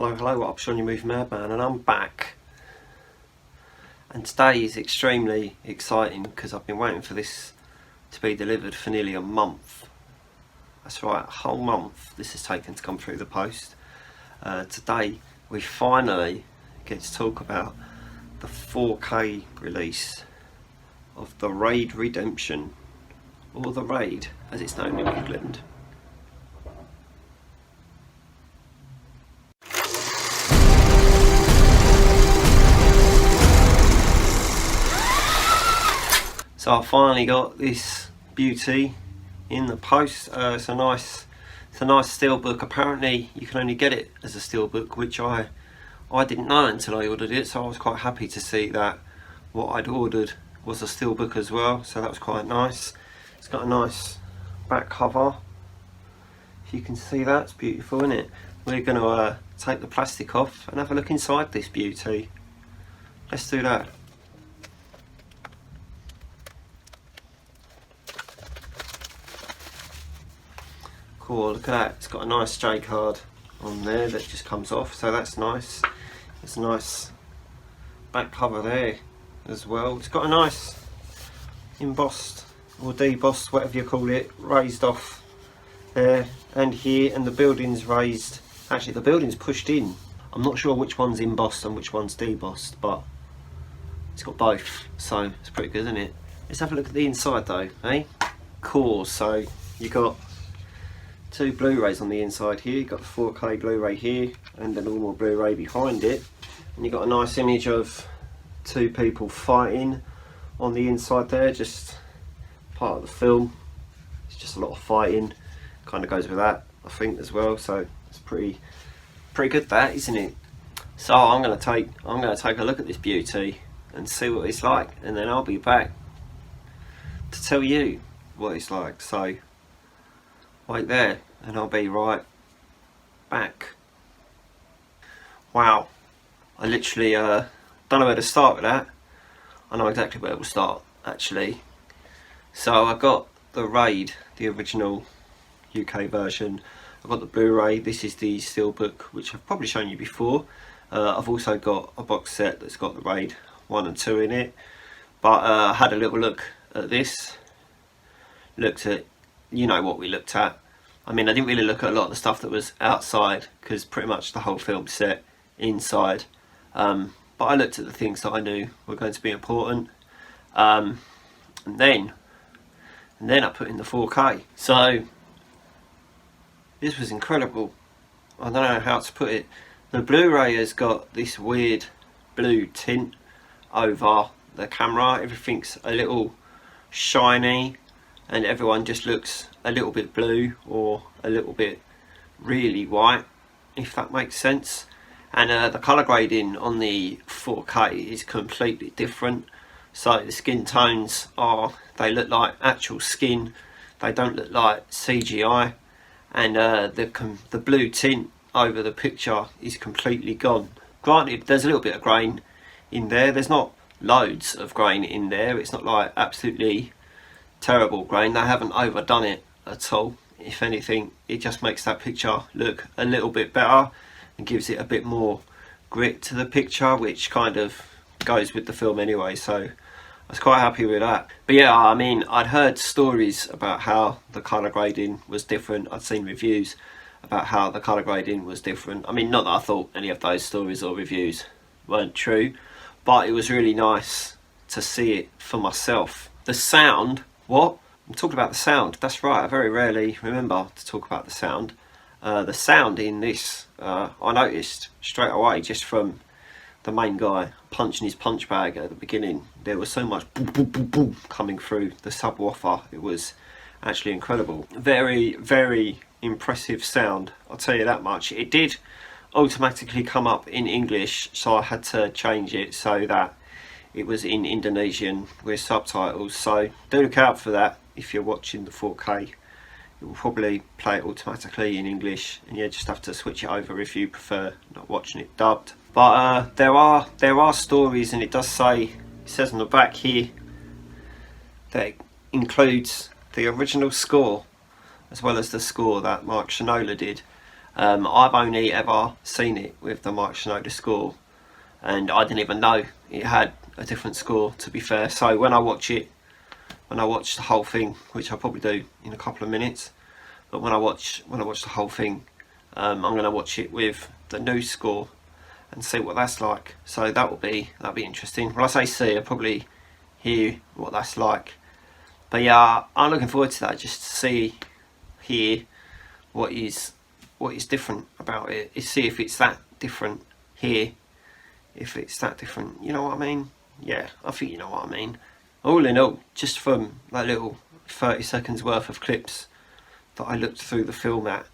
Hello, hello, up Sean, your movie madman, and I'm back. And today is extremely exciting because I've been waiting for this to be delivered for nearly a month. That's right, a whole month this has taken to come through the post. Today we finally get to talk about the 4K release of The Raid Redemption, or The Raid as it's known in England. So I finally got this beauty in the post. It's a nice steelbook. Apparently you can only get it as a steelbook, which I didn't know until I ordered it. So I was quite happy to see that what I'd ordered was a steelbook as well. So that was quite nice. It's got a nice back cover. If you can see that, it's beautiful, isn't it? We're going to take the plastic off and have a look inside this beauty. Let's do that. Cool, look at that, it's got a nice J card on there that just comes off, so that's nice. It's a nice back cover there as well. It's got a nice embossed or debossed, whatever you call it, raised off there and here, and the building's raised. Actually, the building's pushed in. I'm not sure which one's embossed and which one's debossed, but it's got both, so it's pretty good, isn't it? Let's have a look at the inside though, eh? Cool, so you got two Blu-rays on the inside here. You've got the 4K Blu-ray here and the normal Blu-ray behind it, and you've got a nice image of two people fighting on the inside there, just part of the film. It's just a lot of fighting, kind of goes with that I think as well, so it's pretty good, that, isn't it? So I'm going to take a look at this beauty and see what it's like, and then I'll be back to tell you what it's like. So wait there and I'll be right back. Wow, I literally don't know where to start with that. I know exactly where we'll start actually. So I got the Raid, the original UK version. I've got the Blu-ray. This is the Steelbook, which I've probably shown you before. I've also got a box set that's got the Raid 1 and 2 in it, but I had a little look at this, looked at, you know what we looked at. I mean, I didn't really look at a lot of the stuff that was outside because pretty much the whole film's set inside, but I looked at the things that I knew were going to be important, and then I put in the 4K. So this was incredible. I don't know how to put it. The Blu-ray has got this weird blue tint over the camera. Everything's a little shiny and everyone just looks a little bit blue or a little bit really white, if that makes sense. And the colour grading on the 4K is completely different. So the skin tones they look like actual skin, they don't look like CGI, and the blue tint over the picture is completely gone. Granted, there's a little bit of grain in there. There's not loads of grain in there. It's not like absolutely terrible grain. They haven't overdone it at all. If anything, it just makes that picture look a little bit better and gives it a bit more grit to the picture, which kind of goes with the film anyway, so I was quite happy with that. But yeah, I mean, I'd heard stories about how the colour grading was different. I'd seen reviews about how the colour grading was different. I mean, not that I thought any of those stories or reviews weren't true, but it was really nice to see it for myself. The sound, what? I'm talking about the sound, that's right, I very rarely remember to talk about the sound. The sound in this, I noticed straight away just from the main guy punching his punch bag at the beginning. There was so much boom, boom, boom, boom coming through the subwoofer. It was actually incredible. Very, very impressive sound, I'll tell you that much. It did automatically come up in English, so I had to change it so that it was in Indonesian with subtitles, so do look out for that if you're watching the 4K. It will probably play it automatically in English, and you just have to switch it over if you prefer not watching it dubbed. But there are stories, and it does say, it says on the back here that it includes the original score as well as the score that Mark Shinola did. I've only ever seen it with the Mike Shinoda score, and I didn't even know it had a different score, to be fair. So when I watch the whole thing, which I'll probably do in a couple of minutes, but when I watch the whole thing, I'm going to watch it with the new score and see what that's like. So that'll be interesting. When I say see, I'll probably hear what that's like. But yeah, I'm looking forward to that, just to hear what is different about it. See if it's that different here. If it's that different, you know what I mean? Yeah, I think you know what I mean. All in all, just from that little 30 seconds worth of clips that I looked through the film at,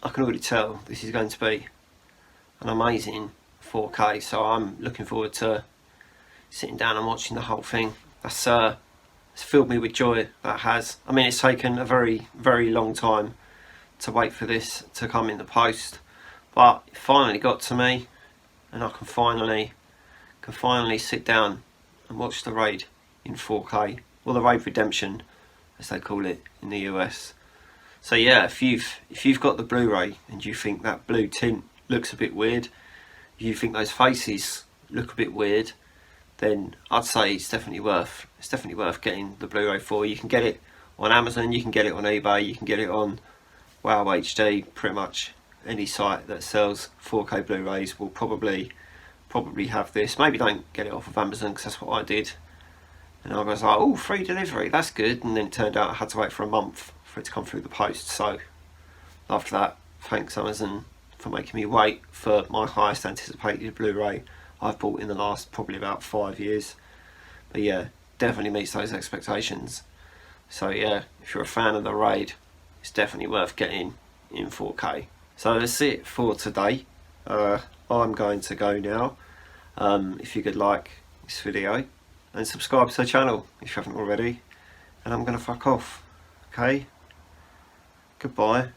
I can already tell this is going to be an amazing 4K. So I'm looking forward to sitting down and watching the whole thing. That's it's filled me with joy, that has. I mean, it's taken a very, very long time to wait for this to come in the post, but it finally got to me, and I can finally sit down and watch the Raid in 4K, or the Raid Redemption as they call it in the US. So yeah, if you've got the Blu-ray and you think that blue tint looks a bit weird, if you think those faces look a bit weird, then I'd say it's definitely worth getting the Blu-ray for. You can get it on Amazon, you can get it on eBay, you can get it on Wow HD. Pretty much any site that sells 4K Blu-rays will probably have this. Maybe don't get it off of Amazon, because that's what I did, and I was like, oh, free delivery, that's good. And then it turned out I had to wait for a month for it to come through the post. So after that, thanks Amazon for making me wait for my highest anticipated Blu-ray I've bought in the last probably about 5 years. But yeah, definitely meets those expectations. So yeah, if you're a fan of the Raid, it's definitely worth getting in 4K. So that's it for today. I'm going to go now. If you could like this video and subscribe to the channel if you haven't already, and I'm going to fuck off. Okay? Goodbye.